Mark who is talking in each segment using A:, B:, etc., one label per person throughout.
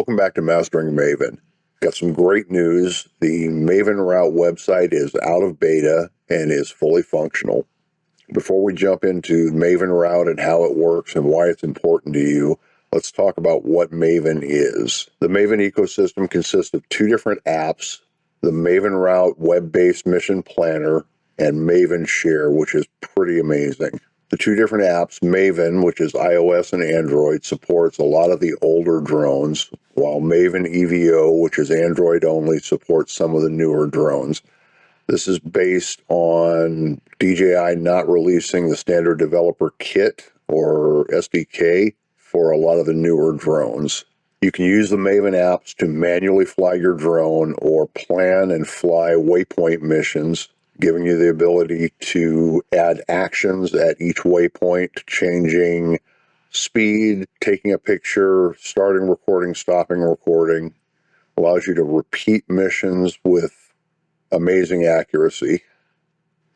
A: Welcome back to Mastering Maven. Got some great news. The MavenRoute website is out of beta and is fully functional. Before we jump into MavenRoute and how it works and why it's important to you, let's talk about what Maven is. The Maven ecosystem consists of two different apps, the MavenRoute web-based mission planner and Maven Share, which is pretty amazing. The two different apps, Maven, which is iOS and Android, supports a lot of the older drones, while Maven EVO, which is Android only, supports some of the newer drones. This is based on DJI not releasing the standard developer kit or SDK for a lot of the newer drones. You can use the Maven apps to manually fly your drone or plan and fly waypoint missions, giving you the ability to add actions at each waypoint, changing speed, taking a picture, starting recording, stopping recording. Allows you to repeat missions with amazing accuracy.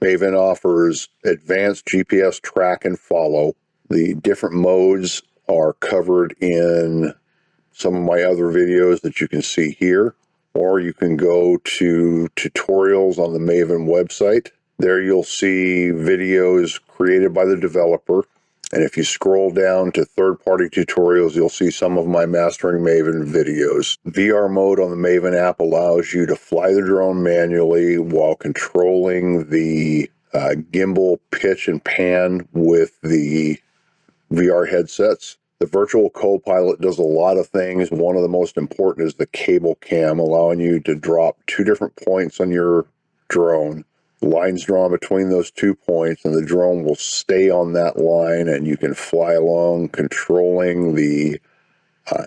A: Maven offers advanced GPS track and follow. The different modes are covered in some of my other videos that you can see here, or you can go to tutorials on the Maven website. There you'll see videos created by the developer. And if you scroll down to third-party tutorials, you'll see some of my Mastering Maven videos. VR mode on the Maven app allows you to fly the drone manually while controlling the gimbal pitch and pan with the VR headsets. The Virtual Copilot does a lot of things. One of the most important is the cable cam, allowing you to drop two different points on your drone. Lines drawn between those 2 points, and the drone will stay on that line, and you can fly along controlling the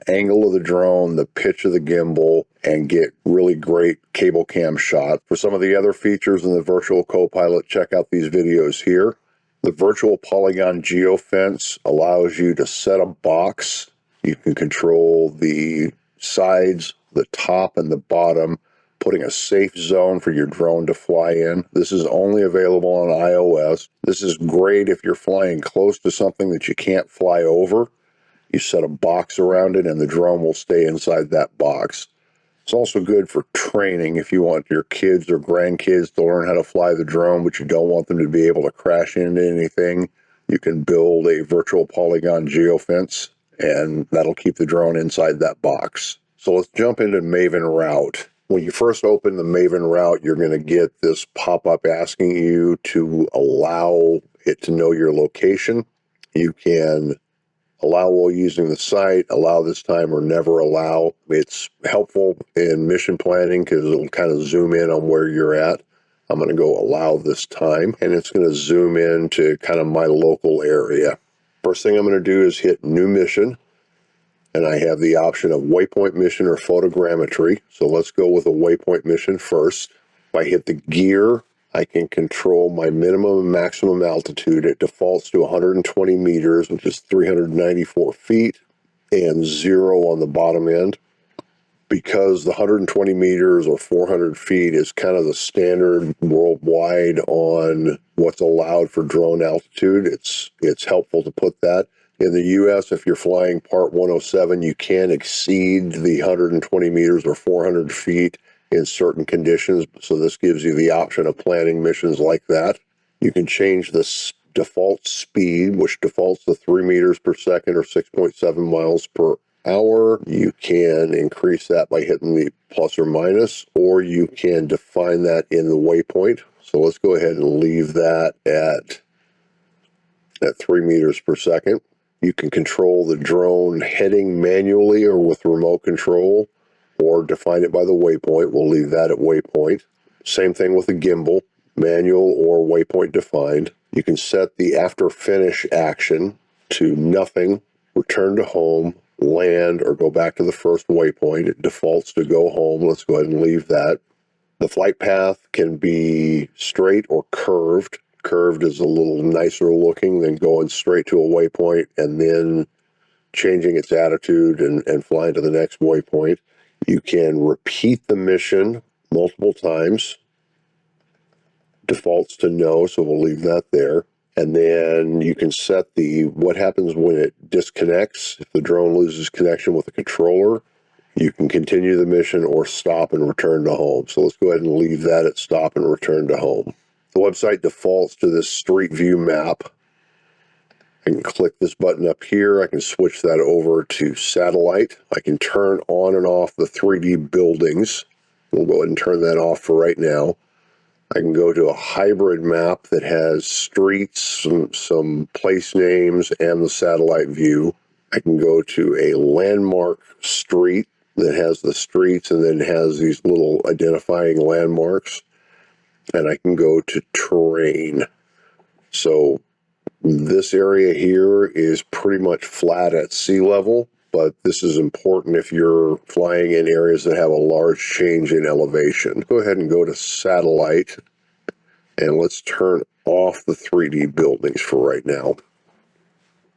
A: angle of the drone, the pitch of the gimbal, and get really great cable cam shots. For some of the other features in the Virtual Copilot, check out these videos here. The virtual Polygon Geofence allows you to set a box. You can control the sides, the top, and the bottom, putting a safe zone for your drone to fly in. This is only available on iOS. This is great if you're flying close to something that you can't fly over. You set a box around it and the drone will stay inside that box. It's also good for training if you want your kids or grandkids to learn how to fly the drone, but you don't want them to be able to crash into anything. You can build a virtual Polygon Geofence, and that'll keep the drone inside that box. So let's jump into MavenRoute. When you first open the MavenRoute, you're going to get this pop-up asking you to allow it to know your location. You can allow while using the site, allow this time, or never allow. It's helpful in mission planning because it'll kind of zoom in on where you're at. I'm going to go allow this time, and it's going to zoom in to kind of my local area. First thing I'm going to do is hit New Mission, and I have the option of Waypoint Mission or Photogrammetry. So let's go with a Waypoint Mission first. If I hit the gear, I can control my minimum and maximum altitude. It defaults to 120 meters, which is 394 feet, and 0 on the bottom end. Because the 120 meters or 400 feet is kind of the standard worldwide on what's allowed for drone altitude, it's helpful to put that. In the U.S., if you're flying Part 107, you can exceed the 120 meters or 400 feet in certain conditions, so this gives you the option of planning missions like that. You can change the default speed, which defaults to 3 meters per second or 6.7 miles per hour. You can increase that by hitting the plus or minus, or you can define that in the waypoint. So let's go ahead and leave that at 3 meters per second. You can control the drone heading manually or with remote control, or define it by the waypoint. We'll leave that at waypoint. Same thing with the gimbal, manual or waypoint defined. You can set the after finish action to nothing, return to home, land, or go back to the first waypoint. It defaults to go home. Let's go ahead and leave that. The flight path can be straight or curved. Curved is a little nicer looking than going straight to a waypoint and then changing its attitude and flying to the next waypoint. You can repeat the mission multiple times. Defaults to no, so we'll leave that there. And then you can set what happens when it disconnects. If the drone loses connection with the controller, You can continue the mission or stop and return to home. So let's go ahead and leave that at stop and return to home. The website defaults to this street view map. I can click this button up here. I can switch that over to satellite. I can turn on and off the 3D buildings. We'll go ahead and turn that off for right now. I can go to a hybrid map that has streets, some place names, and the satellite view. I can go to a landmark street that has the streets and then has these little identifying landmarks. And I can go to terrain. So this area here is pretty much flat at sea level, but this is important if you're flying in areas that have a large change in elevation. Go ahead and go to satellite, and let's turn off the 3D buildings for right now.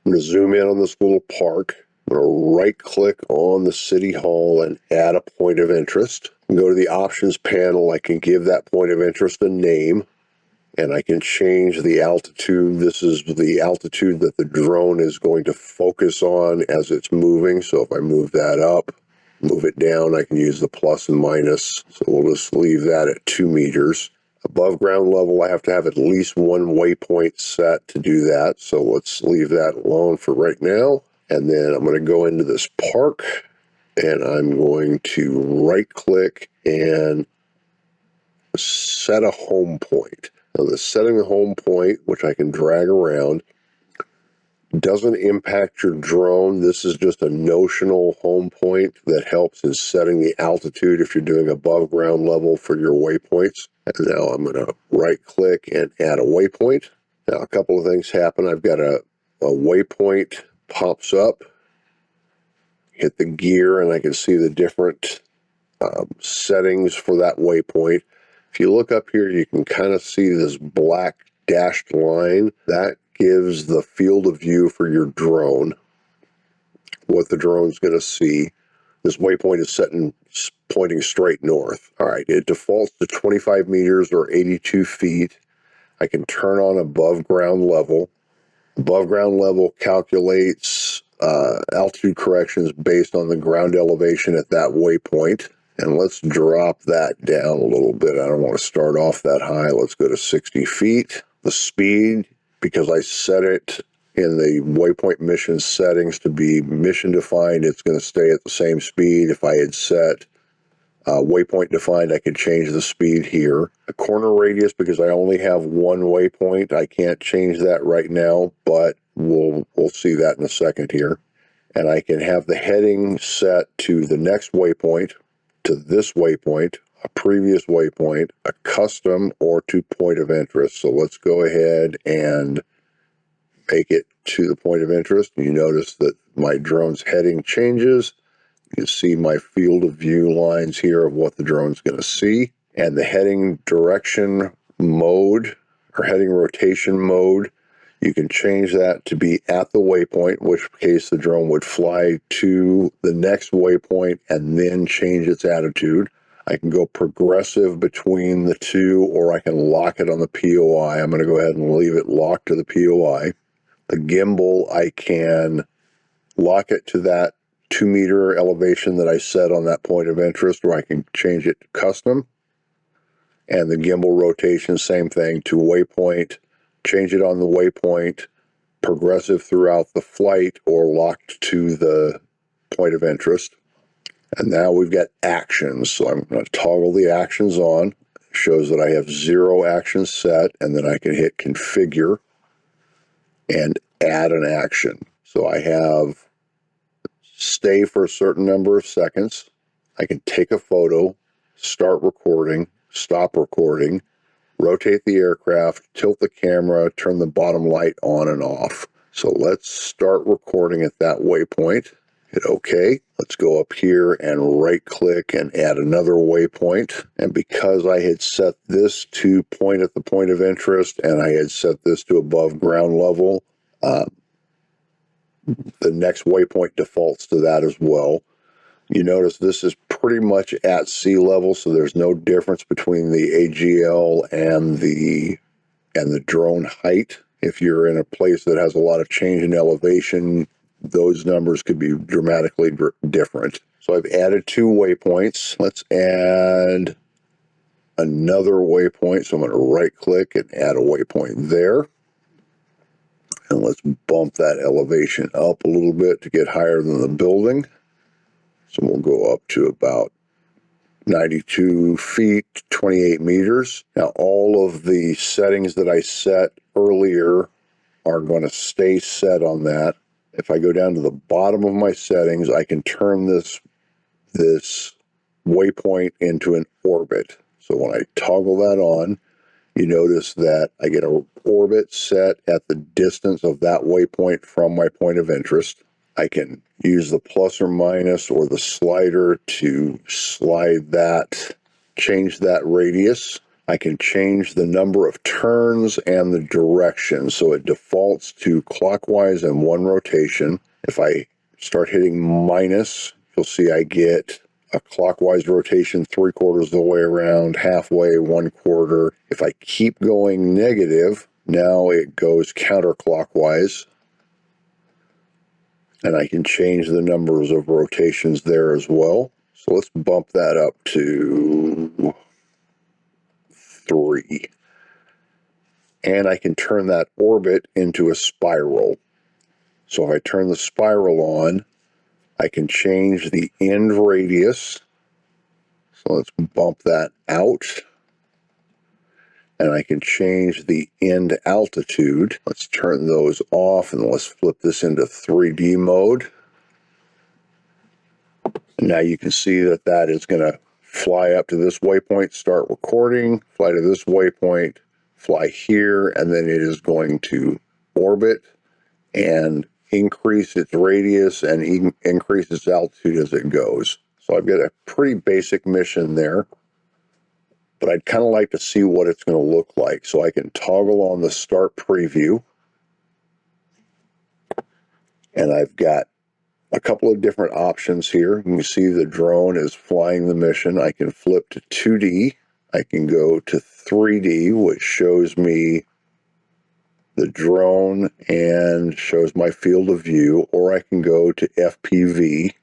A: I'm going to zoom in on this little park. I'm going to right-click on the City Hall and add a point of interest. Go to the options panel. I can give that point of interest a name, and I can change the altitude. This is the altitude that the drone is going to focus on as it's moving. So if I move that up, move it down, I can use the plus and minus. So we'll just leave that at 2 meters. Above ground level, I have to have at least one waypoint set to do that. So let's leave that alone for right now. And then I'm going to go into this park, and I'm going to right-click and set a home point. Now, the setting a home point, which I can drag around, doesn't impact your drone. This is just a notional home point that helps in setting the altitude if you're doing above ground level for your waypoints. And now I'm going to right-click and add a waypoint. Now, a couple of things happen. I've got a waypoint pops up, hit the gear, and I can see the different settings for that waypoint. If you look up here, you can kind of see this black dashed line. That gives the field of view for your drone, what the drone's going to see. This waypoint is set in pointing straight north. All right, it defaults to 25 meters or 82 feet. I can turn on above ground level. Above ground level calculates altitude corrections based on the ground elevation at that waypoint. And let's drop that down a little bit. I don't want to start off that high. Let's go to 60 feet. The speed, because I set it in the waypoint mission settings to be mission defined, it's going to stay at the same speed. If I had set waypoint defined, I could change the speed here. A corner radius, because I only have one waypoint, I can't change that right now, but we'll see that in a second here. And I can have the heading set to the next waypoint, to this waypoint, a previous waypoint, a custom, or to point of interest. So let's go ahead and make it to the point of interest. You notice that my drone's heading changes. You can see my field of view lines here of what the drone's going to see. And the heading direction mode, or heading rotation mode, you can change that to be at the waypoint, in which case the drone would fly to the next waypoint and then change its attitude. I can go progressive between the two, or I can lock it on the POI. I'm going to go ahead and leave it locked to the POI. The gimbal, I can lock it to that 2 meter elevation that I set on that point of interest, or I can change it to custom. And the gimbal rotation, same thing, to waypoint, change it on the waypoint, progressive throughout the flight, or locked to the point of interest. And now we've got actions. So I'm going to toggle the actions on. It shows that I have 0 actions set, and then I can hit configure and add an action. So I have stay for a certain number of seconds. I can take a photo, start recording, stop recording, rotate the aircraft, tilt the camera, turn the bottom light on and off. So let's start recording at that waypoint. Hit OK. Let's go up here and right-click and add another waypoint. And because I had set this to point at the point of interest and I had set this to above ground level, the next waypoint defaults to that as well. You notice this is pretty much at sea level, so there's no difference between the AGL and the drone height. If you're in a place that has a lot of change in elevation, those numbers could be dramatically different. So I've added 2 waypoints. Let's add another waypoint. So I'm going to right click and add a waypoint there. And let's bump that elevation up a little bit to get higher than the building. So we'll go up to about 92 feet, 28 meters. Now all of the settings that I set earlier are going to stay set on that. If I go down to the bottom of my settings, I can turn this waypoint into an orbit. So when I toggle that on, you notice that I get an orbit set at the distance of that waypoint from my point of interest. I can use the plus or minus or the slider to slide that, change that radius. I can change the number of turns and the direction. So it defaults to clockwise and 1 rotation. If I start hitting minus, you'll see I get a clockwise rotation 3/4 of the way around, halfway, 1/4. If I keep going negative, now it goes counterclockwise. And I can change the numbers of rotations there as well. So let's bump that up to 3. And I can turn that orbit into a spiral. So if I turn the spiral on, I can change the end radius. So let's bump that out. And I can change the end altitude. Let's turn those off and let's flip this into 3D mode. And now you can see that that is going to fly up to this waypoint, start recording, fly to this waypoint, fly here, and then it is going to orbit and increase its radius and increase its altitude as it goes. So I've got a pretty basic mission there, but I'd kind of like to see what it's going to look like. So I can toggle on the start preview, and I've got a couple of different options here. You can see the drone is flying the mission. I can flip to 2D. I can go to 3D, which shows me the drone and shows my field of view, or I can go to FPV.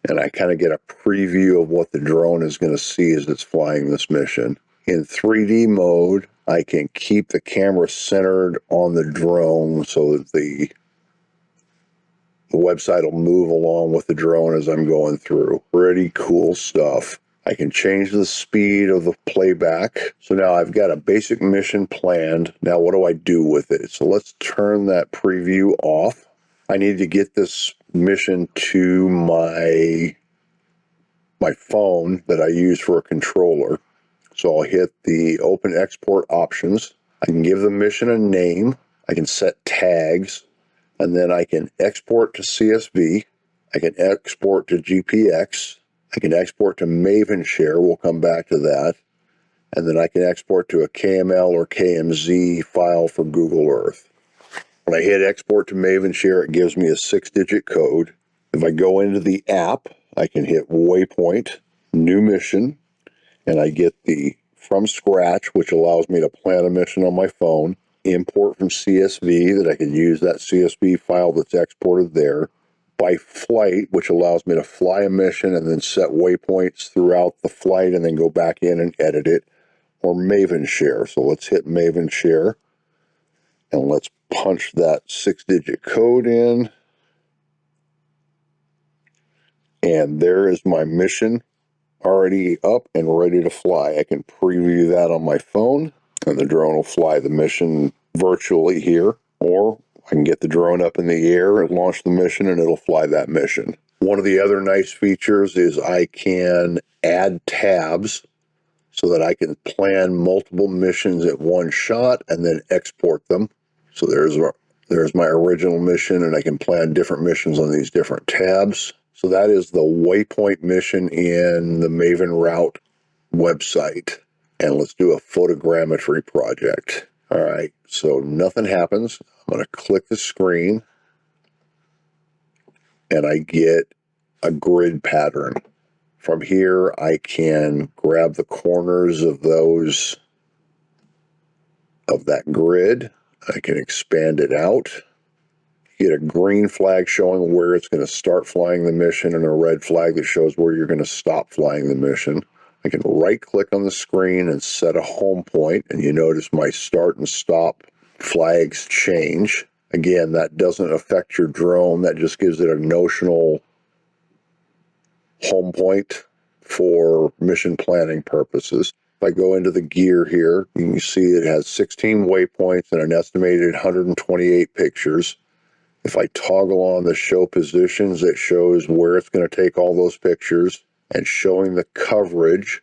A: And I kind of get a preview of what the drone is going to see as it's flying this mission. In 3D mode, I can keep the camera centered on the drone so that the website will move along with the drone as I'm going through. Pretty cool stuff. I can change the speed of the playback. So now I've got a basic mission planned. Now what do I do with it? So let's turn that preview off. I need to get this mission to my phone that I use for a controller. So I'll hit the open export options. I can give the mission a name. I can set tags. And then I can export to CSV. I can export to GPX. I can export to Maven Share. We'll come back to that. And then I can export to a KML or KMZ file for Google Earth. When I hit export to Maven Share, it gives me a 6-digit code. If I go into the app, I can hit Waypoint, New Mission, and I get the from scratch, which allows me to plan a mission on my phone. Import from CSV, that I can use that CSV file that's exported there. By flight, which allows me to fly a mission and then set waypoints throughout the flight and then go back in and edit it. Or Maven Share. So let's hit Maven Share. And let's punch that 6-digit code in. And there is my mission already up and ready to fly. I can preview that on my phone, and the drone will fly the mission virtually here, or I can get the drone up in the air and launch the mission, and it'll fly that mission. One of the other nice features is I can add tabs so that I can plan multiple missions at one shot and then export them. So there's my original mission, and I can plan different missions on these different tabs. So that is the Waypoint mission in the MavenRoute website. And let's do a photogrammetry project. All right, so nothing happens. I'm going to click the screen, and I get a grid pattern. From here, I can grab the corners of that grid, I can expand it out. Get a green flag showing where it's going to start flying the mission and a red flag that shows where you're going to stop flying the mission. I can right-click on the screen and set a home point, and you notice my start and stop flags change. Again, that doesn't affect your drone. That just gives it a notional home point for mission planning purposes. If I go into the gear here, you can see it has 16 waypoints and an estimated 128 pictures. If I toggle on the show positions, it shows where it's going to take all those pictures, and showing the coverage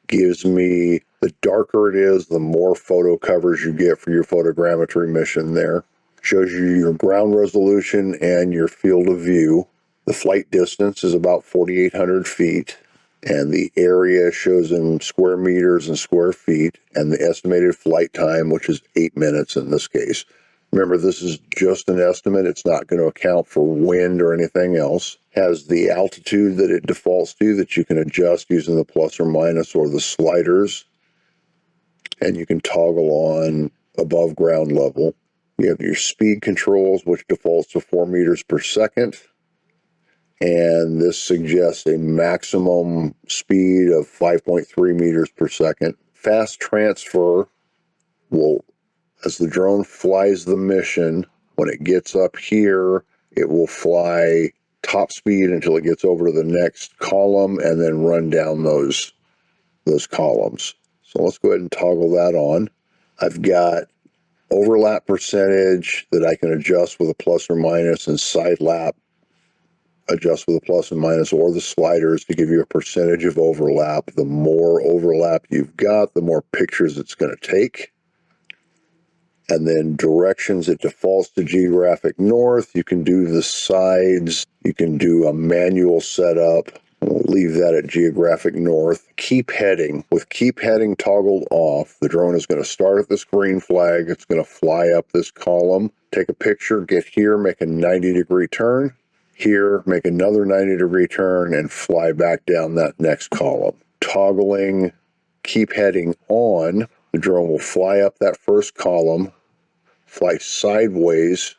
A: gives me, the darker it is, the more photo coverage you get for your photogrammetry mission there. Shows you your ground resolution and your field of view. The flight distance is about 4,800 feet, and the area shows in square meters and square feet, and the estimated flight time, which is 8 minutes in this case. Remember, this is just an estimate. It's not going to account for wind or anything else. Has the altitude that it defaults to that you can adjust using the plus or minus or the sliders. And you can toggle on above ground level. You have your speed controls, which defaults to 4 meters per second. And this suggests a maximum speed of 5.3 meters per second. Fast transfer will, as the drone flies the mission, when it gets up here, it will fly top speed until it gets over to the next column and then run down those columns. So let's go ahead and toggle that on. I've got overlap percentage that I can adjust with a plus or minus, and side lap adjust with a plus and minus, or the sliders to give you a percentage of overlap. The more overlap you've got, the more pictures it's going to take. And then directions, it defaults to geographic north. You can do the sides. You can do a manual setup. We'll leave that at geographic north. Keep heading. With keep heading toggled off, the drone is going to start at this green flag. It's going to fly up this column, take a picture, get here, make a 90-degree turn. Here, make another 90-degree turn, and fly back down that next column. Toggling keep heading on, the drone will fly up that first column, fly sideways,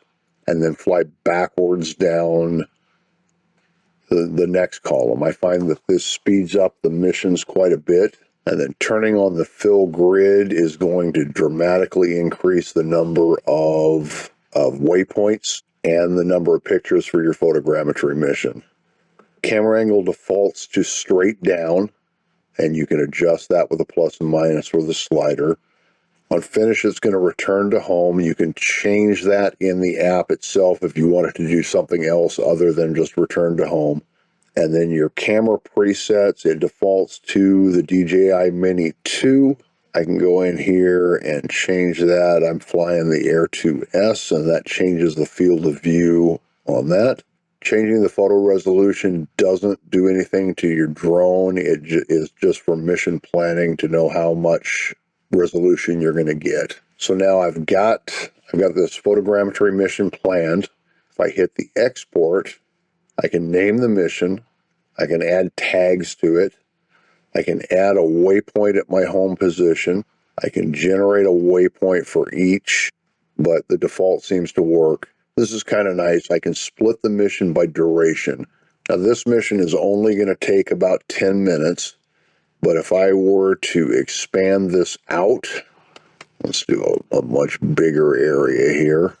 A: and then fly backwards down the next column. I find that this speeds up the missions quite a bit. And then turning on the fill grid is going to dramatically increase the number of waypoints and the number of pictures for your photogrammetry mission. Camera angle defaults to straight down, and you can adjust that with a plus and minus or the slider. On finish, it's going to return to home. You can change that in the app itself if you wanted to do something else other than just return to home. And then your camera presets, it defaults to the DJI Mini 2. I can go in here and change that. I'm flying the Air 2S, and that changes the field of view on that. Changing the photo resolution doesn't do anything to your drone. It is just for mission planning to know how much resolution you're going to get. So now I've got this photogrammetry mission planned. If I hit the export, I can name the mission. I can add tags to it. I can add a waypoint at my home position. I can generate a waypoint for each, but the default seems to work. This is kind of nice. I can split the mission by duration. Now, this mission is only going to take about 10 minutes, but if I were to expand this out, let's do a much bigger area here.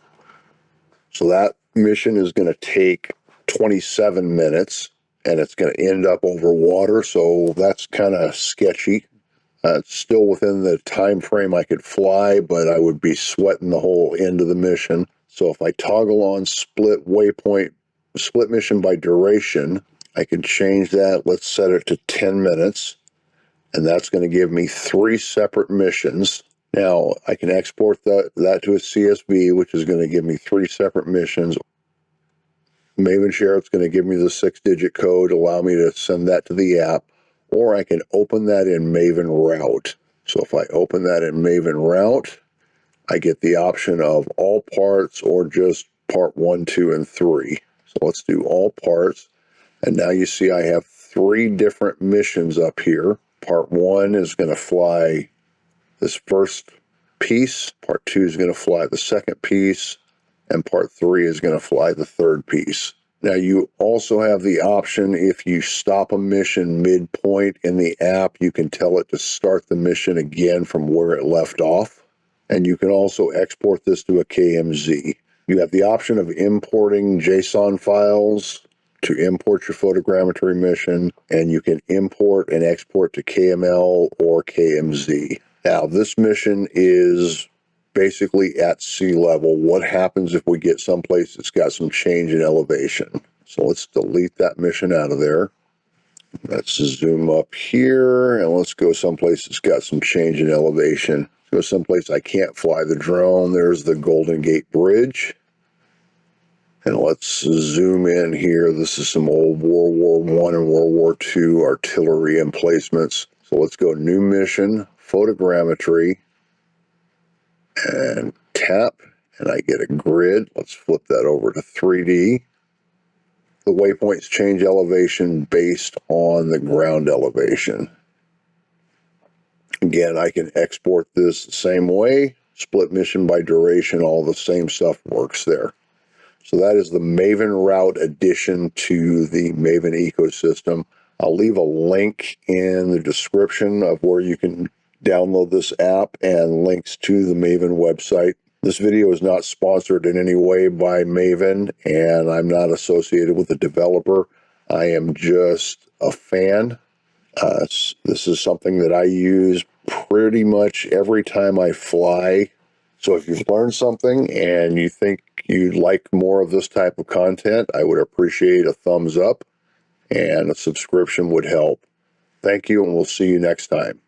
A: So that mission is going to take 27 minutes, and it's going to end up over water, so that's kind of sketchy. It's still within the time frame I could fly, but I would be sweating the whole end of the mission. So if I toggle on split waypoint, split mission by duration, I can change that. Let's set it to 10 minutes, and that's going to give me 3 separate missions. Now, I can export that to a CSV, which is going to give me 3 separate missions. Maven Share, it's going to give me the 6-digit code, allow me to send that to the app, or I can open that in MavenRoute. So if I open that in MavenRoute, I get the option of all parts or just part 1, 2, and 3. So let's do all parts. And now you see I have 3 different missions up here. Part 1 is going to fly this first piece, part 2 is going to fly the second piece, and part 3 is going to fly the third piece. Now you also have the option, if you stop a mission midpoint in the app, you can tell it to start the mission again from where it left off. And you can also export this to a KMZ. You have the option of importing JSON files to import your photogrammetry mission, and you can import and export to KML or KMZ. Now, this mission is basically at sea level. What happens if we get someplace that's got some change in elevation? So let's delete that mission out of there. Let's zoom up here, and let's go someplace that's got some change in elevation. Go someplace I can't fly the drone. There's the Golden Gate Bridge. And let's zoom in here. This is some old World War I and World War II artillery emplacements. So let's go new mission, photogrammetry, and tap, and I get a grid. Let's flip that over to 3D. The waypoints change elevation based on the ground elevation. Again, I can export this the same way. Split mission by duration, all the same stuff works there. So that is the MavenRoute addition to the Maven ecosystem. I'll leave a link in the description of where you can download this app and links to the Maven website. This video is not sponsored in any way by Maven, and I'm not associated with the developer. I am just a fan. This is something that I use pretty much every time I fly. So if you've learned something and you think you'd like more of this type of content, I would appreciate a thumbs up, and a subscription would help. Thank you, and we'll see you next time.